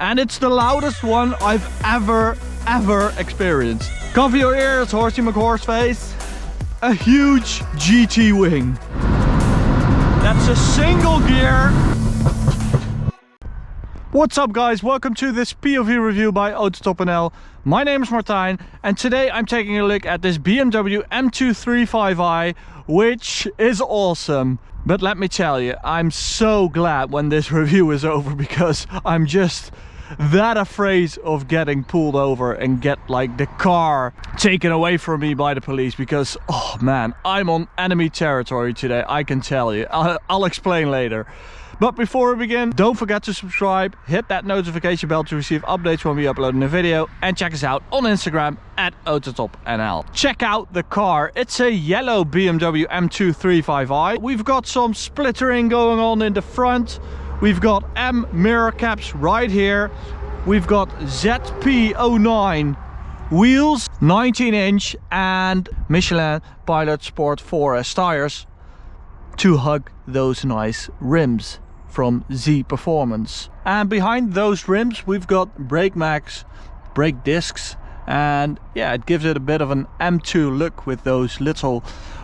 and it's the loudest one I've ever experienced. Cover your ears, Horsey McHorseface. A huge GT wing. That's a single gear. What's up guys, welcome to this POV review by AutoTopNL. My name is Martijn and today I'm taking a look at this BMW M235i, which is awesome. But let me tell you, I'm so glad when this review is over because I'm just that afraid of getting pulled over and get like the car taken away from me by the police because, oh man, I'm on enemy territory today, I can tell you. I'll explain later. But before we begin, don't forget to subscribe, hit that notification bell to receive updates when we upload a new video, and check us out on Instagram at AutoTopNL. Check out the car. It's a yellow BMW M235i. We've got some splittering going on in the front. We've got M mirror caps right here. We've got ZP09 wheels, 19-inch, and Michelin Pilot Sport 4S tires to hug those nice rims from Z Performance. And behind those rims we've got brake mags, brake discs, and yeah, it gives it a bit of an M2 look with those little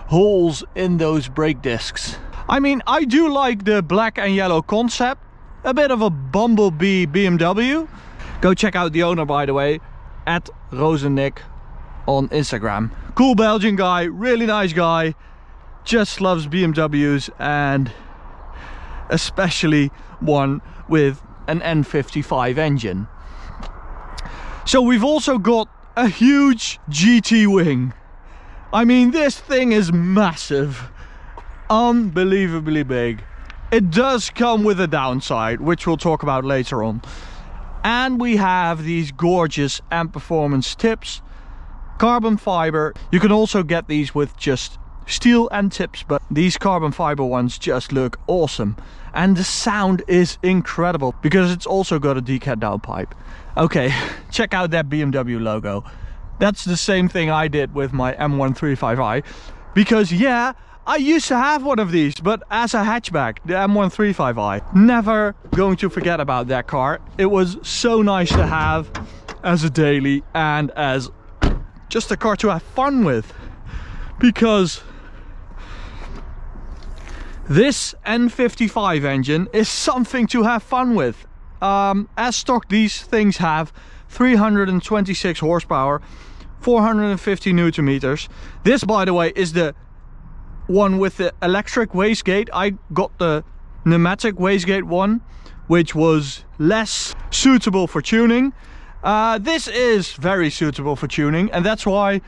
holes in those brake discs. I mean, I do like the black and yellow concept, a bit of a bumblebee BMW. Go check out the owner, by the way, at Rozennick on Instagram. Cool Belgian guy, really nice guy, just loves BMWs, and especially one with an N55 engine. So we've also got a huge GT wing. I mean, this thing is massive, unbelievably big. It does come with a downside, which we'll talk about later on. And we have these gorgeous M Performance tips, carbon fiber. You can also get these with just steel and tips, but these carbon fiber ones just look awesome. And the sound is incredible because it's also got a decat downpipe. Okay, check out that BMW logo. That's the same thing I did with my M135i, because yeah, I used to have one of these, but as a hatchback, the M135i. Never going to forget about that car. It was so nice to have as a daily and as just a car to have fun with, because this N55 engine is something to have fun with. As stock, these things have 326 horsepower, 450 newton meters. This, by the way, is the one with the electric wastegate. I got the pneumatic wastegate one, which was less suitable for tuning. This is very suitable for tuning, and that's why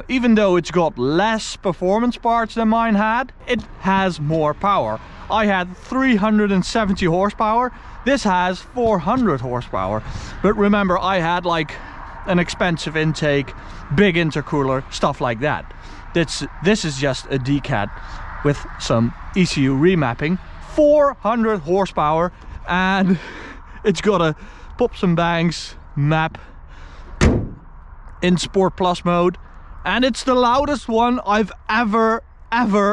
even though it's got less performance parts than mine had, it has more power. I had 370 horsepower, this has 400 horsepower. But remember, I had like an expensive intake, big intercooler, stuff like that. This is just a decat with some ECU remapping, 400 horsepower, and it's got a pops and bangs map in Sport Plus mode, and it's the loudest one I've ever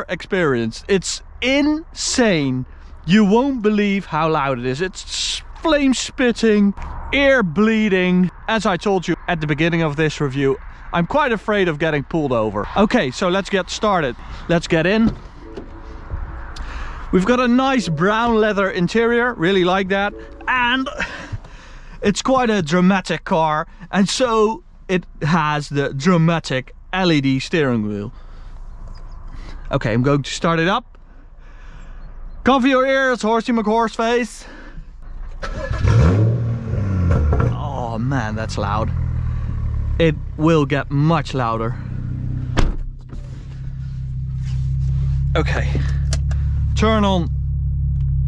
experienced. It's insane. You won't believe how loud it is. It's flame spitting, ear bleeding. As I told you at the beginning of this review, I'm quite afraid of getting pulled over. Okay, so let's get started. Let's get in. We've got a nice brown leather interior, really like that, and it's quite a dramatic car, and so it has the dramatic LED steering wheel. Okay, I'm going to start it up. Cover your ears, Horsey McHorseface. Oh man, that's loud. It will get much louder. Okay, turn on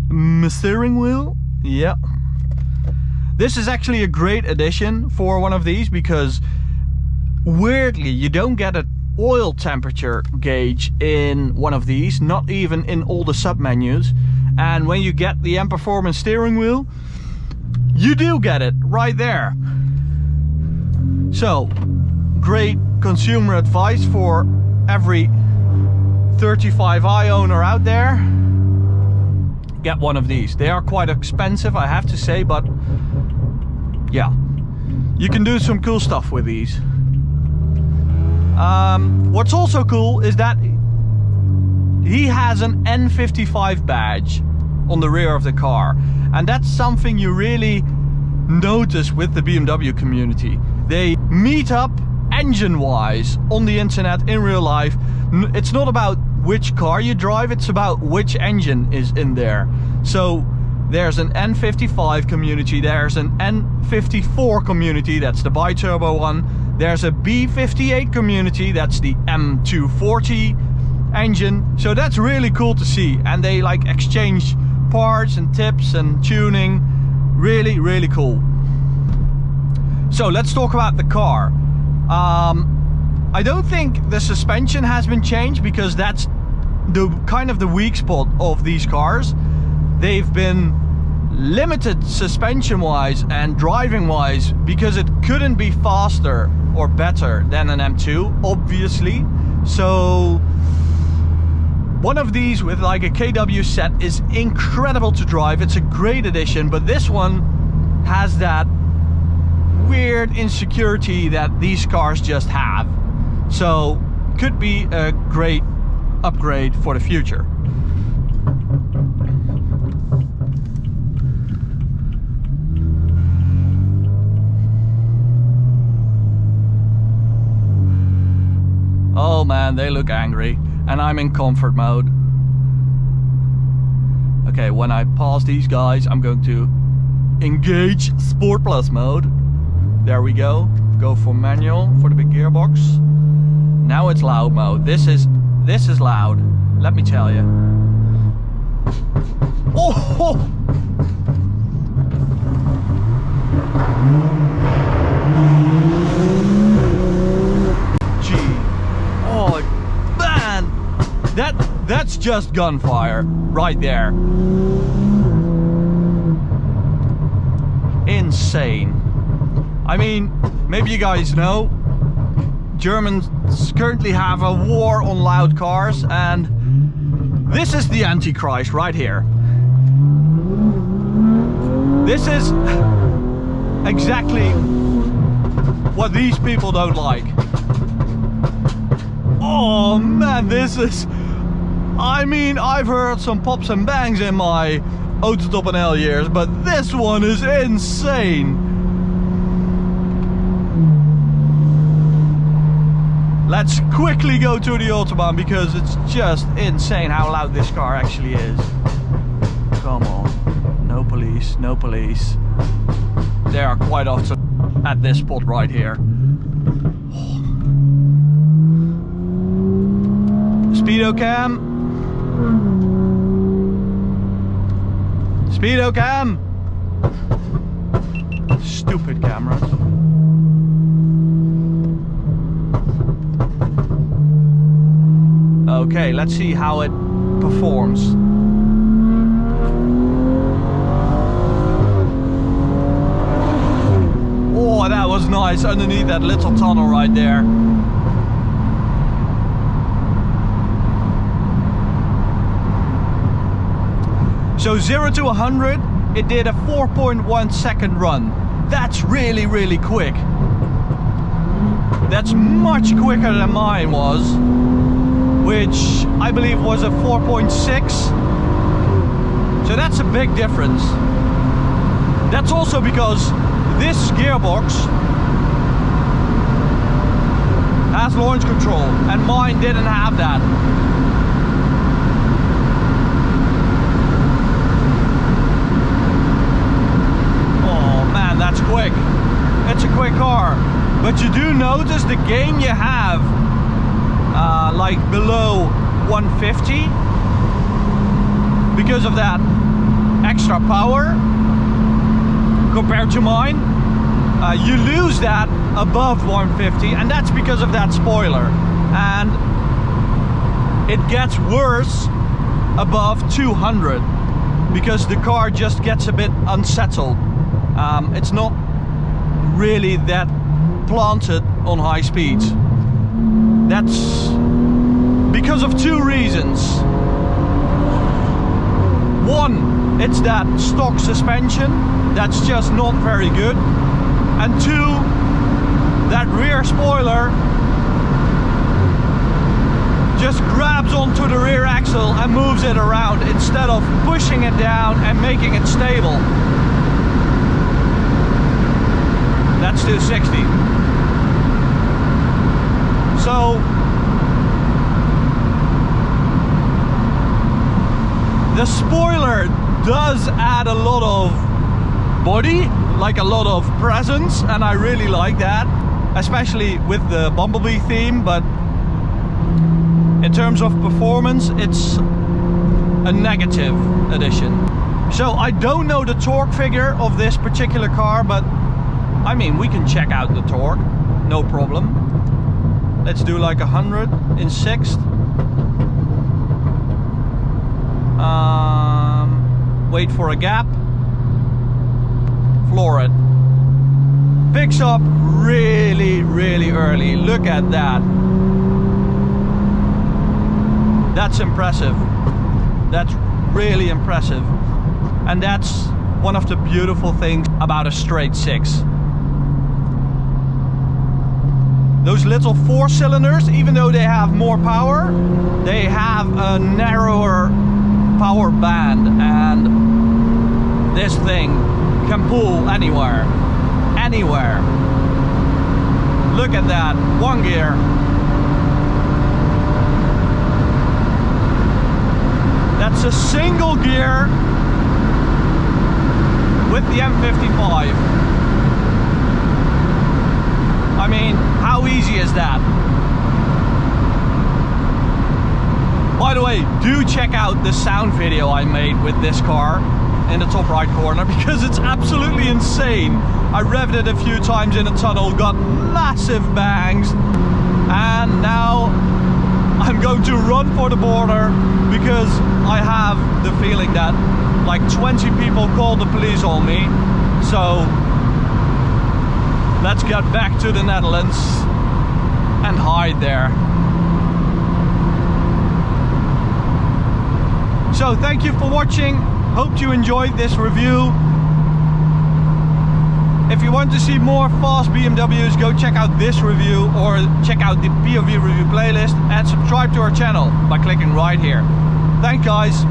my steering wheel. Yeah. This is actually a great addition for one of these because weirdly you don't get an oil temperature gauge in one of these, not even in all the sub menus. And when you get the M Performance steering wheel, you do get it right there. So great consumer advice for every 35i owner out there. Get one of these. They are quite expensive, I have to say, but yeah, you can do some cool stuff with these. What's also cool is that he has an N55 badge on the rear of the car, and that's something you really notice with the BMW community. They meet up engine-wise on the internet in real life. It's not about which car you drive, it's about which engine is in there. So there's an N55 community, there's an N54 community, that's the bi-turbo one. There's a B58 community, that's the M240 engine. So that's really cool to see, and they like exchange parts and tips and tuning. Really, really cool. So let's talk about the car. I don't think the suspension has been changed, because that's the kind of the weak spot of these cars. They've been limited suspension wise and driving wise because it couldn't be faster or better than an M2, obviously. So one of these with like a KW set is incredible to drive. It's a great addition, but this one has that weird insecurity that these cars just have. So could be a great upgrade for the future. Oh man, they look angry, and I'm in comfort mode. Okay, when I pass these guys, I'm going to engage Sport Plus mode. There we go. Go for manual for the big gearbox. Now it's loud mode. This is loud, let me tell you. Oh! Gee. Oh man! That's just gunfire right there. Insane. I mean, maybe you guys know, Germans currently have a war on loud cars, and this is the Antichrist right here. This is exactly what these people don't like. Oh man, this is... I mean, I've heard some pops and bangs in my AutoTopNL years, but this one is insane. Let's quickly go to the Autobahn, because it's just insane how loud this car actually is. Come on. No police, no police. They are quite often at this spot right here. Speedo cam. Speedo cam. Stupid cameras. Okay, let's see how it performs. Oh, that was nice underneath that little tunnel right there. So 0 to 100, it did a 4.1 second run. That's really, really quick. That's much quicker than mine was, which I believe was a 4.6. So that's a big difference. That's also because this gearbox has launch control, and mine didn't have that. Oh man, that's quick. It's a quick car. But you do notice the gain you have like below 150 because of that extra power compared to mine. You lose that above 150, and that's because of that spoiler, and it gets worse above 200 because the car just gets a bit unsettled. It's not really that planted on high speeds. That's because of two reasons. One, it's that stock suspension that's just not very good. and 2, that rear spoiler just grabs onto the rear axle and moves it around instead of pushing it down and making it stable. That's 260. So the spoiler does add a lot of body, like a lot of presence, and I really like that, especially with the Bumblebee theme, but in terms of performance, it's a negative addition. So I don't know the torque figure of this particular car, but I mean, we can check out the torque, no problem. Let's do like 100 in 6th. Wait for a gap. Floor it. Picks up really, really early. Look at that. That's impressive. That's really impressive. And that's one of the beautiful things about a straight 6. Those little 4 cylinders, even though they have more power, they have a narrower power band, and this thing can pull anywhere. Anywhere. Look at that. 1 gear. That's a single gear with the M55. I mean, how easy is that? By the way, do check out the sound video I made with this car in the top right corner, because it's absolutely insane. I revved it a few times in a tunnel, got massive bangs, and now I'm going to run for the border because I have the feeling that like 20 people called the police on me. So let's get back to the Netherlands and hide there. So thank you for watching. Hope you enjoyed this review. If you want to see more fast BMWs, go check out this review or check out the POV review playlist and subscribe to our channel by clicking right here. Thanks guys.